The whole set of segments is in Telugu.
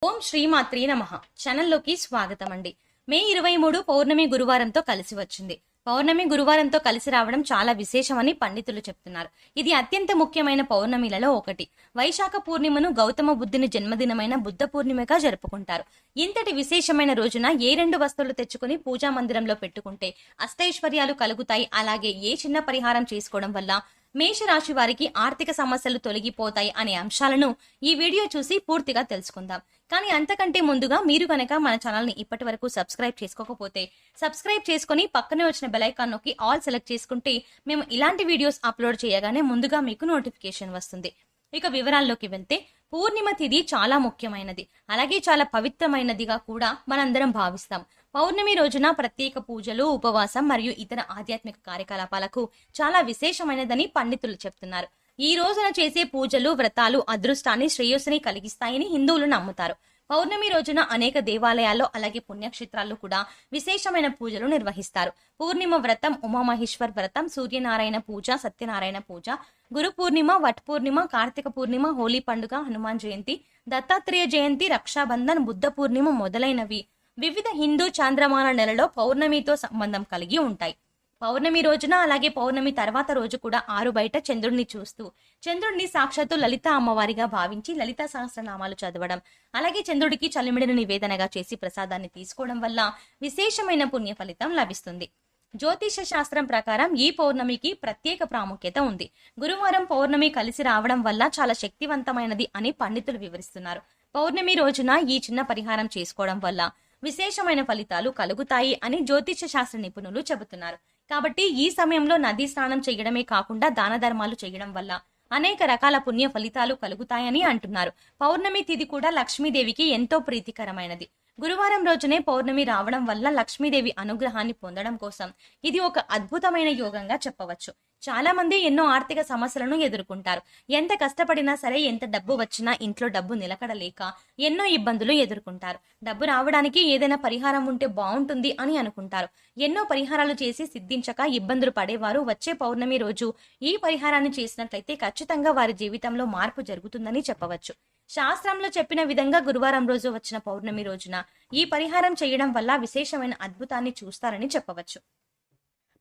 ఓం శ్రీమాత్రే నమః. ఛానల్లోకి స్వాగతం అండి. మే 23 పౌర్ణమి గురువారంతో కలిసి వచ్చింది. పౌర్ణమి గురువారంతో కలిసి రావడం చాలా విశేషమని పండితులు చెప్తున్నారు. ఇది అత్యంత ముఖ్యమైన పౌర్ణమిలలో ఒకటి. వైశాఖ పూర్ణిమను గౌతమ బుద్ధుని జన్మదినమైన బుద్ధ పూర్ణిమగా జరుపుకుంటారు. ఇంతటి విశేషమైన రోజున ఏ రెండు వస్తువులు తెచ్చుకుని పూజా మందిరంలో పెట్టుకుంటే అష్టైశ్వర్యాలు కలుగుతాయి, అలాగే ఏ చిన్న పరిహారం చేసుకోవడం వల్ల మేషరాశి వారికి ఆర్థిక సమస్యలు తొలగిపోతాయి అనే అంశాలను ఈ వీడియో చూసి పూర్తిగా తెలుసుకుందాం. కానీ అంతకంటే ముందుగా మీరు కనుక మన ఛానల్ ని ఇప్పటి వరకు సబ్స్క్రైబ్ చేసుకోకపోతే సబ్స్క్రైబ్ చేసుకుని పక్కనే వచ్చిన బెల్ ఐకాన్ నొక్కి ఆల్ సెలెక్ట్ చేసుకుంటే మేము ఇలాంటి వీడియోస్ అప్లోడ్ చేయగానే ముందుగా మీకు నోటిఫికేషన్ వస్తుంది. ఇక వివరాల్లోకి వెళ్తే పూర్ణిమ తిథి చాలా ముఖ్యమైనది, అలాగే చాలా పవిత్రమైనదిగా కూడా మనందరం భావిస్తాం. పౌర్ణమి రోజున ప్రత్యేక పూజలు, ఉపవాసం మరియు ఇతర ఆధ్యాత్మిక కార్యకలాపాలకు చాలా విశేషమైనదని పండితులు చెప్తున్నారు. ఈ రోజున చేసే పూజలు, వ్రతాలు అదృష్టాన్ని, శ్రేయస్సుని కలిగిస్తాయని హిందువులు నమ్ముతారు. పౌర్ణమి రోజున అనేక దేవాలయాల్లో అలాగే పుణ్యక్షేత్రాల్లో కూడా విశేషమైన పూజలు నిర్వహిస్తారు. పూర్ణిమ వ్రతం, ఉమామహేశ్వర్ వ్రతం, సూర్యనారాయణ పూజ, సత్యనారాయణ పూజ, గురు పూర్ణిమ, వట్ పూర్ణిమ, కార్తీక పూర్ణిమ, హోలీ పండుగ, హనుమాన్ జయంతి, దత్తాత్రేయ జయంతి, రక్షాబంధన్, బుద్ధ పూర్ణిమ మొదలైనవి వివిధ హిందూ చాంద్రమాన నెలలో పౌర్ణమితో సంబంధం కలిగి ఉంటాయి. పౌర్ణమి రోజున అలాగే పౌర్ణమి తర్వాత రోజు కూడా ఆరు బయట చంద్రుడిని చూస్తూ చంద్రుడిని సాక్షాత్తు లలిత అమ్మవారిగా భావించి లలిత సహస్రనామాలు చదవడం, అలాగే చంద్రుడికి చలిమిడిని నివేదనగా చేసి ప్రసాదాన్ని తీసుకోవడం వల్ల విశేషమైన పుణ్య ఫలితం లభిస్తుంది. జ్యోతిష శాస్త్రం ప్రకారం ఈ పౌర్ణమికి ప్రత్యేక ప్రాముఖ్యత ఉంది. గురువారం పౌర్ణమి కలిసి రావడం వల్ల చాలా శక్తివంతమైనది అని పండితులు వివరిస్తున్నారు. పౌర్ణమి రోజున ఈ చిన్న పరిహారం చేసుకోవడం వల్ల విశేషమైన ఫలితాలు కలుగుతాయి అని జ్యోతిష శాస్త్ర నిపుణులు చెబుతున్నారు. కాబట్టి ఈ సమయంలో నదీ స్నానం చేయడమే కాకుండా దాన ధర్మాలు చేయడం వల్ల అనేక రకాల పుణ్య ఫలితాలు కలుగుతాయని అంటున్నారు. పౌర్ణమి తిథి కూడా లక్ష్మీదేవికి ఎంతో ప్రీతికరమైనది. గురువారం రోజునే పౌర్ణమి రావడం వల్ల లక్ష్మీదేవి అనుగ్రహాన్ని పొందడం కోసం ఇది ఒక అద్భుతమైన యోగంగా చెప్పవచ్చు. చాలా మంది ఎన్నో ఆర్థిక సమస్యలను ఎదుర్కొంటారు. ఎంత కష్టపడినా సరే, ఎంత డబ్బు వచ్చినా ఇంట్లో డబ్బు నిలకడలేక ఎన్నో ఇబ్బందులు ఎదుర్కొంటారు. డబ్బు రావడానికి ఏదైనా పరిహారం ఉంటే బాగుంటుంది అని అనుకుంటారు. ఎన్నో పరిహారాలు చేసి సిద్ధించక ఇబ్బందులు పడేవారు వచ్చే పౌర్ణమి రోజు ఈ పరిహారాన్ని చేసినట్లయితే ఖచ్చితంగా వారి జీవితంలో మార్పు జరుగుతుందని చెప్పవచ్చు. శాస్త్రంలో చెప్పిన విధంగా గురువారం రోజు వచ్చిన పౌర్ణమి రోజున ఈ పరిహారం చేయడం వల్ల విశేషమైన అద్భుతాన్ని చూస్తారని చెప్పవచ్చు.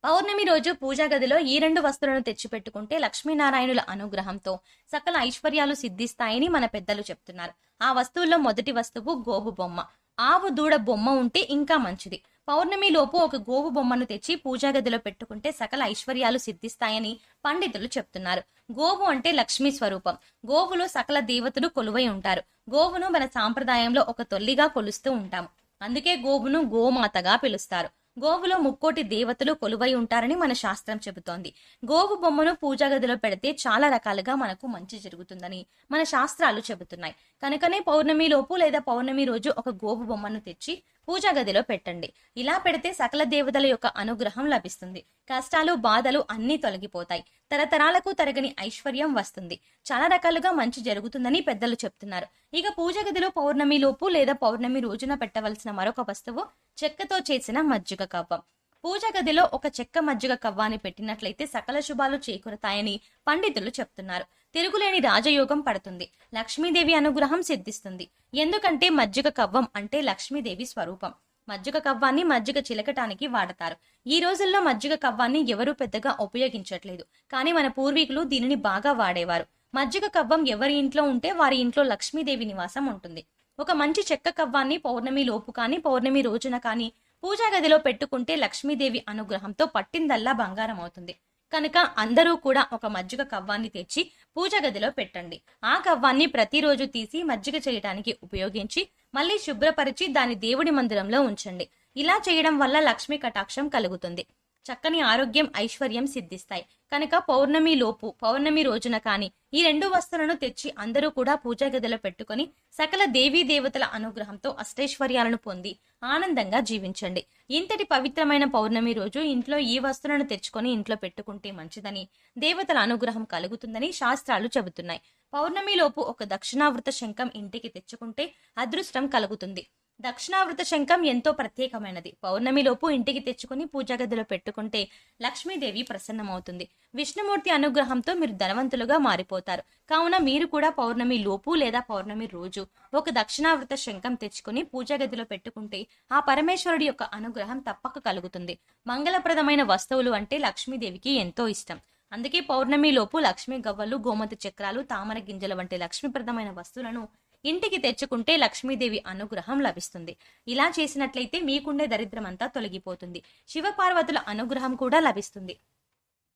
పౌర్ణమి రోజు పూజా గదిలో ఈ రెండు వస్తువులను తెచ్చిపెట్టుకుంటే లక్ష్మీనారాయణుల అనుగ్రహంతో సకల ఐశ్వర్యాలు సిద్ధిస్తాయని మన పెద్దలు చెప్తున్నారు. ఆ వస్తువుల్లో మొదటి వస్తువు గోవు బొమ్మ. ఆవు దూడ బొమ్మ ఉంటే ఇంకా మంచిది. పౌర్ణమి లోపు ఒక గోవు బొమ్మను తెచ్చి పూజా గదిలో పెట్టుకుంటే సకల ఐశ్వర్యాలు సిద్ధిస్తాయని పండితులు చెప్తున్నారు. గోవు అంటే లక్ష్మీ స్వరూపం. గోవులో సకల దేవతలు కొలువై ఉంటారు. గోవును మన సాంప్రదాయంలో ఒక తొల్లిగా కొలుస్తూ ఉంటాము. అందుకే గోవును గోమాతగా పిలుస్తారు. గోవులో ముక్కోటి దేవతలు కొలువై ఉంటారని మన శాస్త్రం చెబుతోంది. గోవు బొమ్మను పూజా గదిలో పెడితే చాలా రకాలుగా మనకు మంచి జరుగుతుందని మన శాస్త్రాలు చెబుతున్నాయి. కనుకనే పౌర్ణమి లోపు లేదా పౌర్ణమి రోజు ఒక గోవు బొమ్మను తెచ్చి పూజా గదిలో పెట్టండి. ఇలా పెడితే సకల దేవతల యొక్క అనుగ్రహం లభిస్తుంది. కష్టాలు, బాధలు అన్నీ తొలగిపోతాయి. తరతరాలకు తరగని ఐశ్వర్యం వస్తుంది. చాలా రకాలుగా మంచి జరుగుతుందని పెద్దలు చెప్తున్నారు. ఇక పూజ గదిలో పౌర్ణమి లోపు లేదా పౌర్ణమి రోజున పెట్టవలసిన మరొక వస్తువు చెక్కతో చేసిన మజ్జిగ కవ్వం. పూజ గదిలో ఒక చెక్క మజ్జిగ కవ్వాన్ని పెట్టినట్లయితే సకల శుభాలు చేకూరుతాయని పండితులు చెప్తున్నారు. తిరుగులేని రాజయోగం పడుతుంది. లక్ష్మీదేవి అనుగ్రహం సిద్ధిస్తుంది. ఎందుకంటే మజ్జిగ కవ్వం అంటే లక్ష్మీదేవి స్వరూపం. మజ్జిగ కవ్వాన్ని మజ్జిగ చిలకటానికి వాడతారు. ఈ రోజుల్లో మజ్జిగ కవ్వాన్ని ఎవరూ పెద్దగా ఉపయోగించట్లేదు, కానీ మన పూర్వీకులు దీనిని బాగా వాడేవారు. మజ్జిగ కవ్వం ఎవరి ఇంట్లో ఉంటే వారి ఇంట్లో లక్ష్మీదేవి నివాసం ఉంటుంది. ఒక మంచి చెక్క కవ్వాన్ని పౌర్ణమి లోపు కానీ పౌర్ణమి రోజున కానీ పూజా గదిలో పెట్టుకుంటే లక్ష్మీదేవి అనుగ్రహంతో పట్టిందల్లా బంగారం అవుతుంది. కనుక అందరూ కూడా ఒక మజ్జిగ కవ్వాన్ని తెచ్చి పూజా గదిలో పెట్టండి. ఆ కవ్వాన్ని ప్రతిరోజు తీసి మజ్జిగ చేయడానికి ఉపయోగించి మళ్ళీ శుభ్రపరిచి దాని దేవుడి మందిరంలో ఉంచండి. ఇలా చేయడం వల్ల లక్ష్మీ కటాక్షం కలుగుతుంది. చక్కని ఆరోగ్యం, ఐశ్వర్యం సిద్ధిస్తాయి. కనుక పౌర్ణమి లోపు పౌర్ణమి రోజున కానీ ఈ రెండు వస్తువులను తెచ్చి అందరూ కూడా పూజా గదిలో పెట్టుకుని సకల దేవీ దేవతల అనుగ్రహంతో అష్టైశ్వర్యాలను పొంది ఆనందంగా జీవించండి. ఇంతటి పవిత్రమైన పౌర్ణమి రోజు ఇంట్లో ఈ వస్తువులను తెచ్చుకొని ఇంట్లో పెట్టుకుంటే మంచిదని, దేవతల అనుగ్రహం కలుగుతుందని శాస్త్రాలు చెబుతున్నాయి. పౌర్ణమి లోపు ఒక దక్షిణావృత శంఖం ఇంటికి తెచ్చుకుంటే అదృష్టం కలుగుతుంది. దక్షిణావృత శంఖం ఎంతో ప్రత్యేకమైనది. పౌర్ణమిలోపు ఇంటికి తెచ్చుకుని పూజా గదిలో పెట్టుకుంటే లక్ష్మీదేవి ప్రసన్నమవుతుంది. విష్ణుమూర్తి అనుగ్రహంతో మీరు ధనవంతులుగా మారిపోతారు. కావున మీరు కూడా పౌర్ణమి లోపు లేదా పౌర్ణమి రోజు ఒక దక్షిణావృత శంఖం తెచ్చుకుని పూజా గదిలో పెట్టుకుంటే ఆ పరమేశ్వరుడి యొక్క అనుగ్రహం తప్పక కలుగుతుంది. మంగళప్రదమైన వస్తువులు అంటే లక్ష్మీదేవికి ఎంతో ఇష్టం. అందుకే పౌర్ణమి లోపు లక్ష్మీ గవ్వలు, గోమతి చక్రాలు, తామర గింజల వంటి లక్ష్మీప్రదమైన వస్తువులను ఇంటికి తెచ్చుకుంటే లక్ష్మీదేవి అనుగ్రహం లభిస్తుంది. ఇలా చేసినట్లయితే మీకుండే దరిద్రం అంతా తొలగిపోతుంది. శివపార్వతుల అనుగ్రహం కూడా లభిస్తుంది.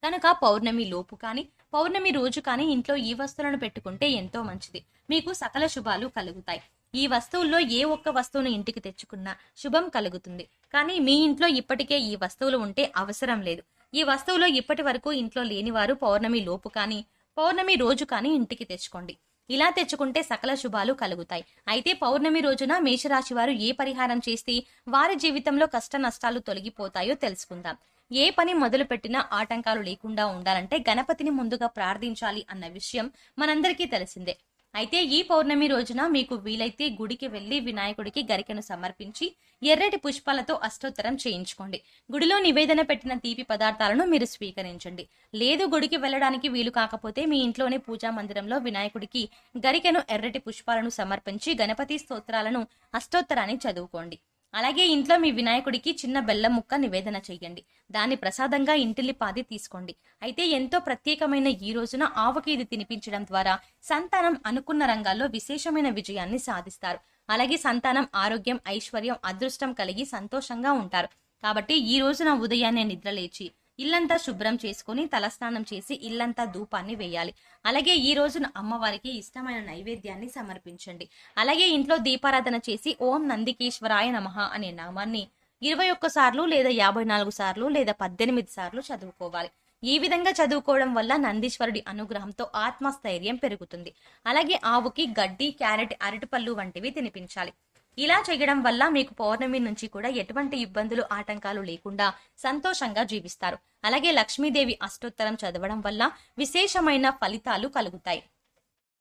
కనుక పౌర్ణమి లోపు కానీ పౌర్ణమి రోజు కానీ ఇంట్లో ఈ వస్తువులను పెట్టుకుంటే ఎంతో మంచిది. మీకు సకల శుభాలు కలుగుతాయి. ఈ వస్తువుల్లో ఏ ఒక్క వస్తువును ఇంటికి తెచ్చుకున్నా శుభం కలుగుతుంది. కానీ మీ ఇంట్లో ఇప్పటికే ఈ వస్తువులు ఉంటే అవసరం లేదు. ఈ వస్తువులు ఇప్పటి వరకు ఇంట్లో లేనివారు పౌర్ణమి లోపు కానీ పౌర్ణమి రోజు కానీ ఇంటికి తెచ్చుకోండి. ఇలా తెచ్చుకుంటే సకల శుభాలు కలుగుతాయి. అయితే పౌర్ణమి రోజున మేషరాశి వారు ఏ పరిహారం చేస్తే వారి జీవితంలో కష్ట నష్టాలు తొలగిపోతాయో తెలుసుకుందాం. ఏ పని మొదలు పెట్టినా ఆటంకాలు లేకుండా ఉండాలంటే గణపతిని ముందుగా ప్రార్థించాలి అన్న విషయం మనందరికీ తెలిసిందే. అయితే ఈ పౌర్ణమి రోజున మీకు వీలైతే గుడికి వెళ్లి వినాయకుడికి గరికెను సమర్పించి ఎర్రటి పుష్పాలతో అష్టోత్తరం చేయించుకోండి. గుడిలో నివేదన పెట్టిన తీపి పదార్థాలను మీరు స్వీకరించండి. లేదు గుడికి వెళ్ళడానికి వీలు కాకపోతే మీ ఇంట్లోనే పూజా మందిరంలో వినాయకుడికి గరికెను, ఎర్రటి పుష్పాలను సమర్పించి గణపతి స్తోత్రాలను, అష్టోత్తరాన్ని చదువుకోండి. అలాగే ఇంట్లో మీ వినాయకుడికి చిన్న బెల్లం ముక్క నివేదన చెయ్యండి. దాన్ని ప్రసాదంగా ఇంటిల్లిపాది తీసుకోండి. అయితే ఎంతో ప్రత్యేకమైన ఈ రోజున ఆవుకి ఇది తినిపించడం ద్వారా సంతానం అనుకున్న రంగాల్లో విశేషమైన విజయాన్ని సాధిస్తారు. అలాగే సంతానం ఆరోగ్యం, ఐశ్వర్యం, అదృష్టం కలిగి సంతోషంగా ఉంటారు. కాబట్టి ఈ రోజున ఉదయాన్నే నిద్రలేచి ఇల్లంతా శుభ్రం చేసుకుని తలస్నానం చేసి ఇల్లంతా ధూపాన్ని వేయాలి. అలాగే ఈ రోజున అమ్మవారికి ఇష్టమైన నైవేద్యాన్ని సమర్పించండి. అలాగే ఇంట్లో దీపారాధన చేసి ఓం నందికేశ్వరాయ నమః అనే నామాన్ని 21 సార్లు లేదా 54 సార్లు లేదా 18 సార్లు చదువుకోవాలి. ఈ విధంగా చదువుకోవడం వల్ల నందీశ్వరుడి అనుగ్రహంతో ఆత్మస్థైర్యం పెరుగుతుంది. అలాగే ఆవుకి గడ్డి, క్యారెట్, అరటిపళ్ళు వంటివి తినిపించాలి. ఇలా చేయడం వల్ల మీకు పౌర్ణమి నుంచి కూడా ఎటువంటి ఇబ్బందులు, ఆటంకాలు లేకుండా సంతోషంగా జీవిస్తారు. అలాగే లక్ష్మీదేవి అష్టోత్తరం చదవడం వల్ల విశేషమైన ఫలితాలు కలుగుతాయి.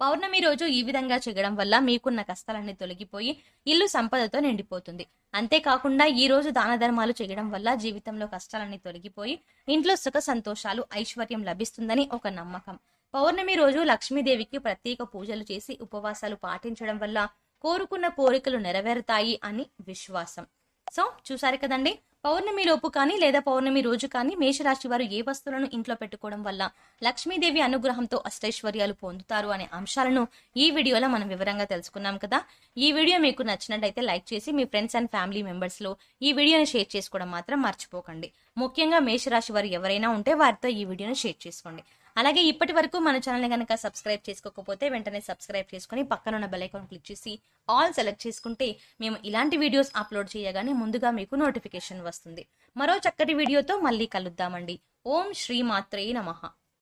పౌర్ణమి రోజు ఈ విధంగా చేయడం వల్ల మీకున్న కష్టాలన్నీ తొలగిపోయి ఇల్లు సంపదతో నిండిపోతుంది. అంతేకాకుండా ఈ రోజు దాన ధర్మాలు చేయడం వల్ల జీవితంలో కష్టాలన్నీ తొలగిపోయి ఇంట్లో సుఖ సంతోషాలు, ఐశ్వర్యం లభిస్తుందని ఒక నమ్మకం. పౌర్ణమి రోజు లక్ష్మీదేవికి ప్రత్యేక పూజలు చేసి ఉపవాసాలు పాటించడం వల్ల కోరుకున్న కోరికలు నెరవేరుతాయి అని విశ్వాసం. సో చూసారు కదండి, పౌర్ణమి లోపు కానీ లేదా పౌర్ణమి రోజు కానీ మేషరాశి వారు ఏ వస్తువులను ఇంట్లో పెట్టుకోవడం వల్ల లక్ష్మీదేవి అనుగ్రహంతో అష్టైశ్వర్యాలు పొందుతారు అనే అంశాలను ఈ వీడియోలో మనం వివరంగా తెలుసుకున్నాం కదా. ఈ వీడియో మీకు నచ్చినట్టయితే లైక్ చేసి మీ ఫ్రెండ్స్ అండ్ ఫ్యామిలీ మెంబర్స్ లో ఈ వీడియోని షేర్ చేసుకోవడం మాత్రం మర్చిపోకండి. ముఖ్యంగా మేషరాశి వారు ఎవరైనా ఉంటే వారితో ఈ వీడియోని షేర్ చేసుకోండి. అలాగే ఇప్పటి వరకు మన ఛానల్ కనుక సబ్స్క్రైబ్ చేసుకోకపోతే వెంటనే సబ్స్క్రైబ్ చేసుకుని పక్కనున్న బెల్ ఐకాన్ క్లిక్ చేసి ఆల్ సెలెక్ట్ చేసుకుంటే మేము ఇలాంటి వీడియోస్ అప్లోడ్ చేయగానే ముందుగా మీకు నోటిఫికేషన్ వస్తుంది. మరో చక్కటి వీడియోతో మళ్ళీ కలుద్దామండి. ఓం శ్రీ మాత్రే నమః.